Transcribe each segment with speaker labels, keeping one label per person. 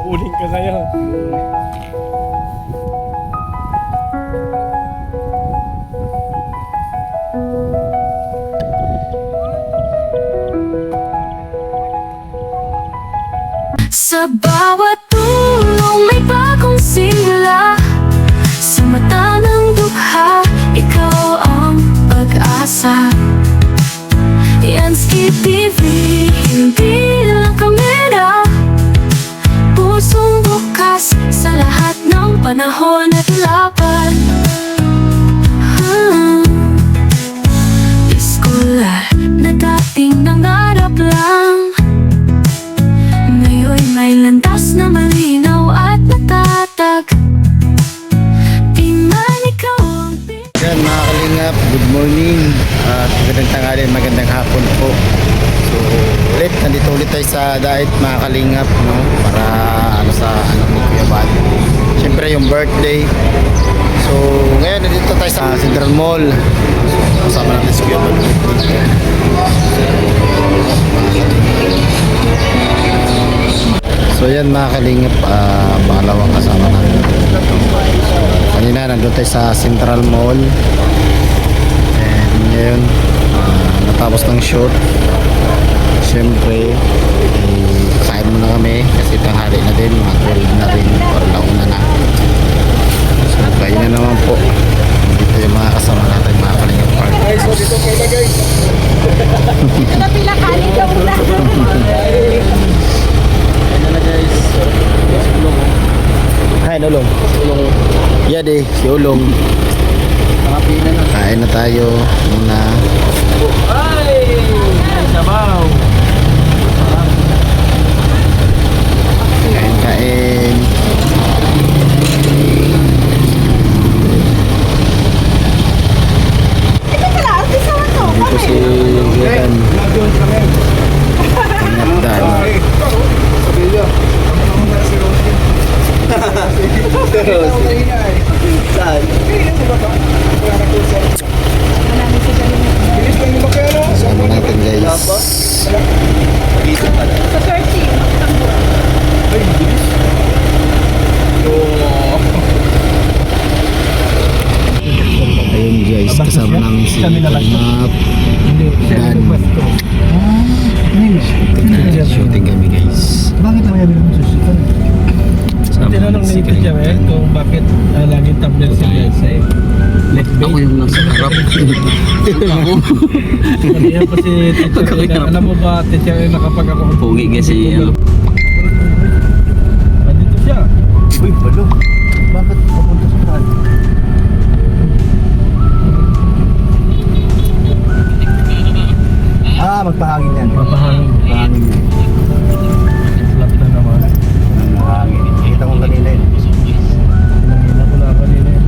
Speaker 1: Uling ka ngayon.
Speaker 2: Sa bawat tulong may bagong sigla. Sa mata ng dukha, ikaw ang pag-asa. Yansky TV, hindi lang kamera. Pusong bukas sa lahat ng panahon at laban. Iskolar na dating nangarap lang, ngayon may landas na malinaw at natatag. Di man ikaw ang
Speaker 3: Yan mga kalingap, good morning at magandang tanghali, magandang hapon po. So nandito ulit tayo sa Dait mga kalingap, no? Para sa anak ni Kuya Bal, siyempre yung birthday. So ngayon nandito tayo sa Central Mall, kasama natin si Kuya Bal. So yan mga kalingap, pangalawang kasama natin. Kanina nandun tayo sa Central Mall, and ngayon natapos ng shoot. Siyempre kain muna kami kasi tanghali na din, mga 12 na rin, para launa na. So kain na naman po. Dito yung mga kasama natin, mga kalingap park.
Speaker 1: Guys, dito kayo na guys.
Speaker 4: Ito na pinakain ka muna.
Speaker 3: Hi, Ulong. Yade, si Ulong. Kain na tayo muna.
Speaker 1: Ay! Sabaw!
Speaker 3: Kain.
Speaker 4: Ito pala, ang isawan to.
Speaker 3: Dito si Guyan. Kanapdan. Sama natin guys.
Speaker 4: Sa 30.
Speaker 3: Ayun guys, kasama namin si Kanap. Dan. Shooting kami guys.
Speaker 1: Bakit naman yabi naman susutan? Tinanong ni Tito Jamel kung bakit laging tablet si Elsa eh.
Speaker 3: Ako yung nasa harap.
Speaker 1: Kanina pa si Tito Jamel. Alam mo ba, Tito Jamel, nakapag ako.
Speaker 5: Pugi kasi ano.
Speaker 1: Dito siya.
Speaker 3: Uy, balo. Bakit papunta sa saan? Magpahangin yan.
Speaker 1: Mapahangin.
Speaker 3: Magpahangin yan.
Speaker 1: Slap na naman.
Speaker 3: Mahangin. Kita ko kanina yun.
Speaker 1: Kanina ko na kanina yun.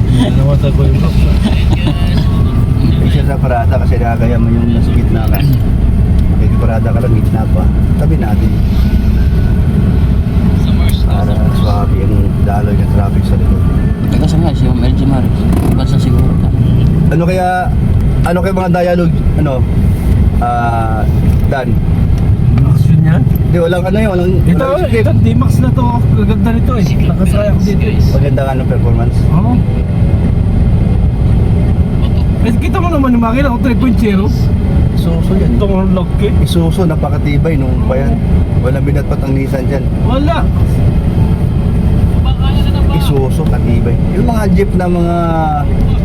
Speaker 1: Hindi naman sa Goy Box.
Speaker 3: Hindi siya sa parada kasi nakakaya mo yung nasa gitna ka. Kasi parada ka lang, gitna pa. Tabi natin. Para swabe yung daloy ng traffic sa likod.
Speaker 5: Tagasan nga si Ma'am LG Maris. Basta siguro ka.
Speaker 3: Ano kaya mga dialogue, Dan?
Speaker 1: Action yan?
Speaker 3: Hindi, walang walang...
Speaker 1: Ito, D-Max na to. Gaganda nito eh. Nakasaya ako dito eh.
Speaker 3: Maganda nga ng performance.
Speaker 1: Oo. Kasi kita mo naman yung makina ko 3.0.
Speaker 3: Isuso yan.
Speaker 1: Itong lock eh.
Speaker 3: Isuso, napakatibay nung pa yan. Walang binatpat ang Nissan dyan.
Speaker 1: Wala.
Speaker 3: Isuso, katibay. Yung mga jeep na mga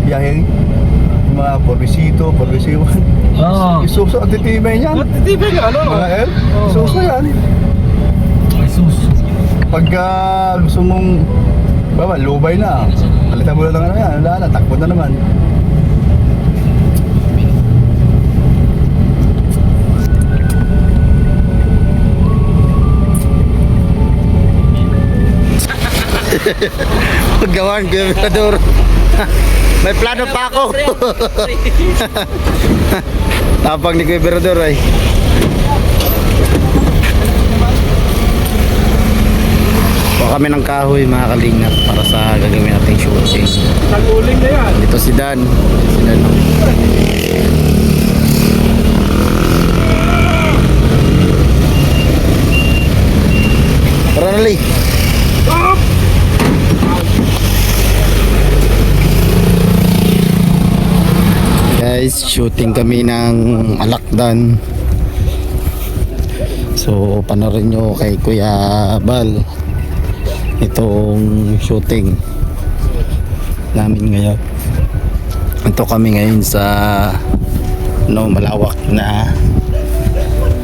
Speaker 3: biyahe, yung mga Porvisito, Porvisiwan.
Speaker 1: Oo.
Speaker 3: Isuso, ang titibay niyan.
Speaker 1: At TV nga ano?
Speaker 3: Mga L,
Speaker 1: Oo.
Speaker 3: isuso yan.
Speaker 1: Jesus.
Speaker 3: Pagka gusto mong, lubay na, palitan mo na lang yan, wala na, takbo na naman. Paggawan ko yung Mirador. May plano pa ako. Tapang ni Kuya Mirador ay. Kuha kami ng kahoy mga kalingap para sa gagawin nating shooting.
Speaker 1: Nag-uling na yan.
Speaker 3: Dito si Dan. Si Dan. guys, shooting kami ng Alakdan. So panoorin nyo kay Kuya Bal itong shooting namin ngayon. Ito kami ngayon sa malawak na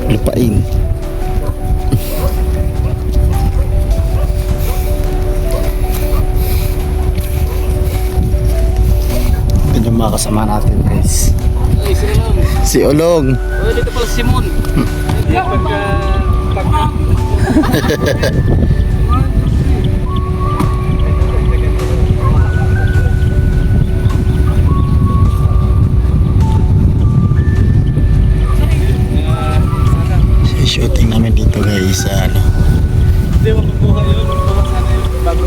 Speaker 3: lupain. Ito yung mga kasama natin guys.
Speaker 5: Ay, sino lang?
Speaker 3: Si Olong.
Speaker 5: Oh, dito pala si Simon.
Speaker 3: Shooting namin dito guys sa ano.
Speaker 1: Hindi, makukuha yun. Makukuha sana yun. Bago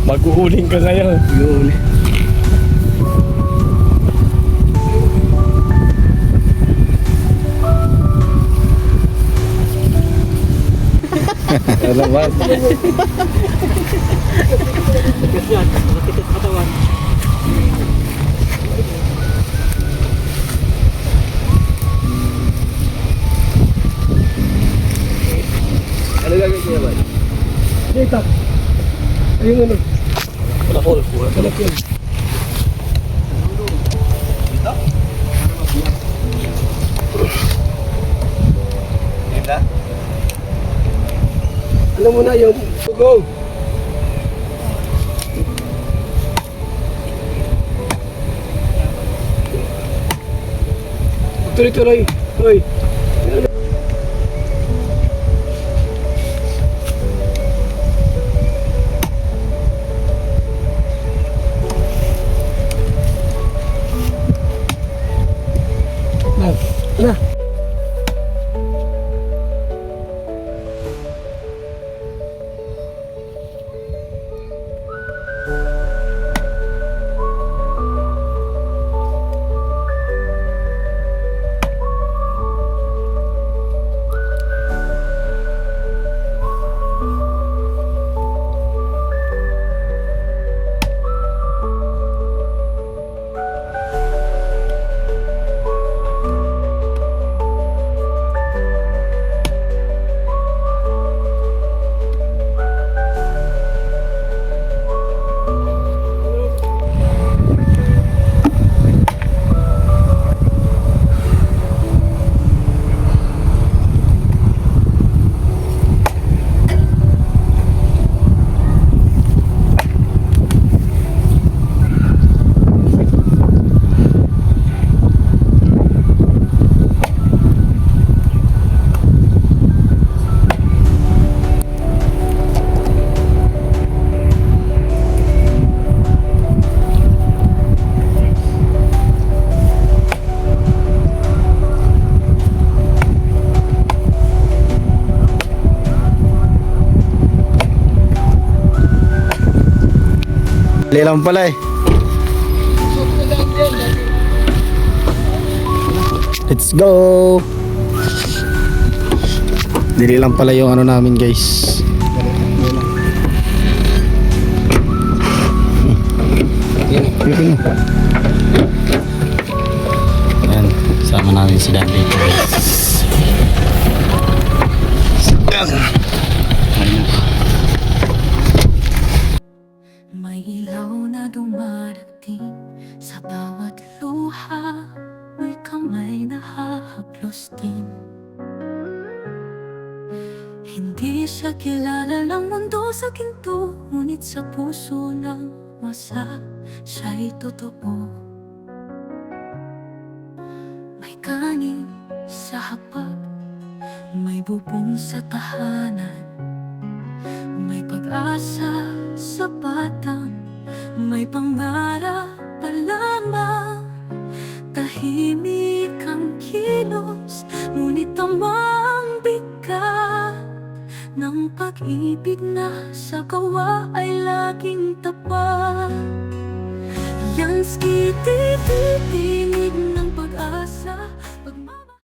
Speaker 1: maghuhuling ka ngayon.
Speaker 5: Yun.
Speaker 1: Alam ba? Ano gagawin niya ba? Dito. Ayun ano. Wala ko. Wala ko. Dito? Alam mo na yung go. Tuloy-tuloy. Hoy. Na.
Speaker 3: Dali lang pala eh. Let's go. Dili lang pala yung ano namin guys. Yan, sama namin si Dan dito guys.
Speaker 2: May ilaw na dumarating sa bawat luha. May kamay na hahaplos din. Hindi siya kilala ng mundo sa ginto, ngunit sa puso ng masa siya'y totoo. May kanin sa hapag, may bubong sa tahanan, may pag-asa sa batang, may pangarap pa lamang. Tahimik ang kilos, ngunit tamang bigat ng pag-ibig na sa gawa ay laging tapat. Yansky TV.